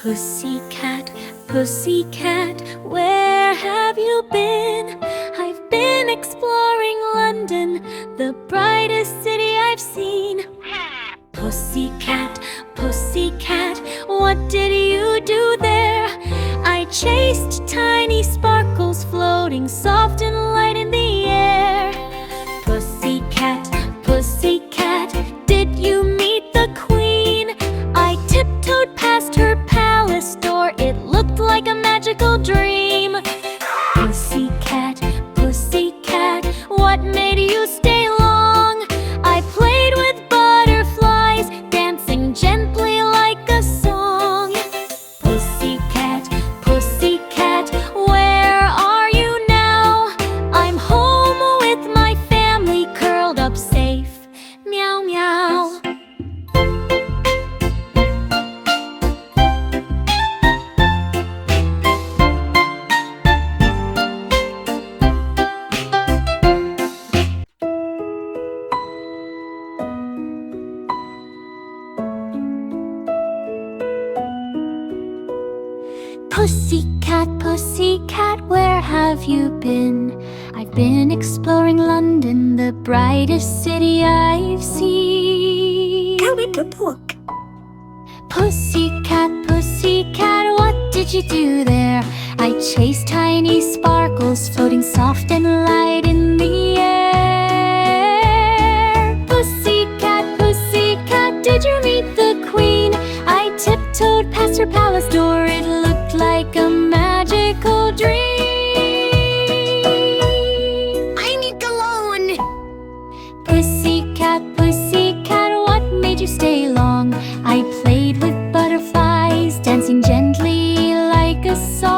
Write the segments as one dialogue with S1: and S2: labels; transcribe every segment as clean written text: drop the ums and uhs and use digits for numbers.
S1: Pussycat, pussycat, where have you been? I've been exploring London, the brightest city I've seen. Pussycat, pussycat, what did you do there? I chased tiny sparkles floating soft and light in the air. Pussycat, pussycat, did you meet the queen? I tiptoed past her palace door, it looked like a magical dream. Pussycat, pussycat, what made you stay long? I played with butterflies, dancing gently like a song. Pussycat, pussycat, where are you now? I'm home with my family, curled up safe. Meow, meow. Pussycat, pussycat, where have you been? I've been exploring London, the brightest city I've seen. Pussycat, pussycat, what did you do there? I chased tiny sparkles floating soft and light in the air. Pussycat, pussycat, did you meet the queen? I tiptoed past her palace door, it looked like a magical dream. I need cologne. Pussycat, pussycat, what made you stay long? I played with butterflies, dancing gently like a song.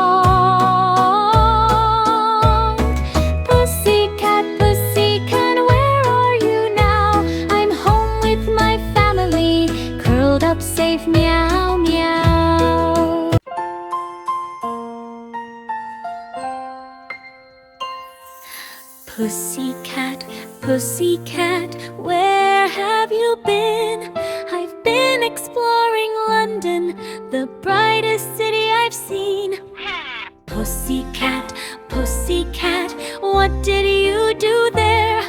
S1: Pussycat, pussycat, where are you now? I'm home with my family, curled up safe, meow, meow. Pussycat, pussycat, where have you been? I've been exploring London, the brightest city I've seen. Pussycat, pussycat, what did you do there?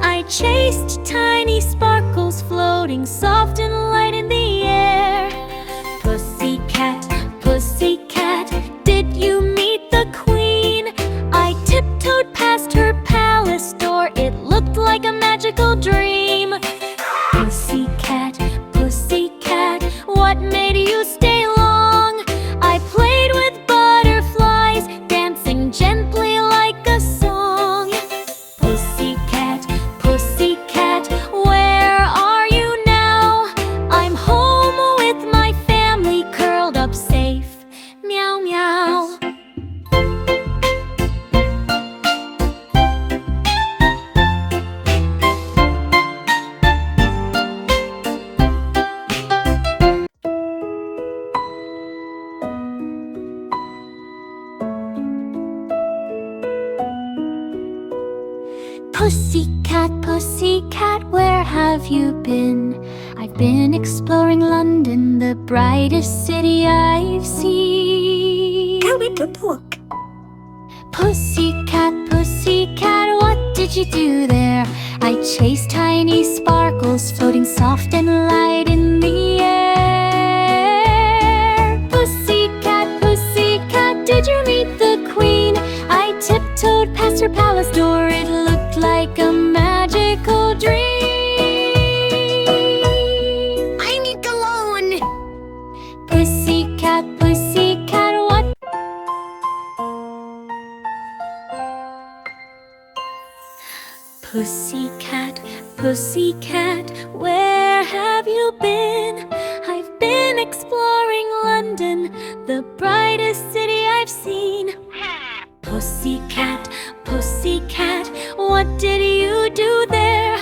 S1: I chased tiny sparkles floating soft and light in the air. Pussycat, pussycat, did you meet the queen? I tiptoed past her palace door, it looked like a magical dream. Pussycat, pussycat, what made you stay long? I played with butterflies, dancing gently like a song. Pussycat, pussycat, where are you now? I'm home with my family, curled up safe. Meow, meow. Pussycat, pussycat, where have you been? I've been exploring London, the brightest city I've seen. Pussycat, pussycat, what did you do there? I chased tiny sparkles floating soft and light in the air. Pussycat, pussycat, did you meet the queen? I tiptoed past her palace door, it looked like a magical dream. I need cologne. Pussycat, pussycat, what? Pussycat, pussycat, where have you been? I've been exploring London, the brightest city I've seen. Pussycat, pussycat, what did you do there?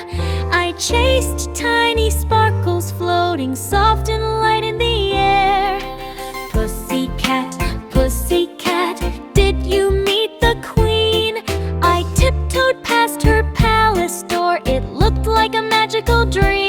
S1: I chased tiny sparkles floating soft and light in the air. Pussycat, pussycat, did you meet the queen? I tiptoed past her palace door, it looked like a magical dream.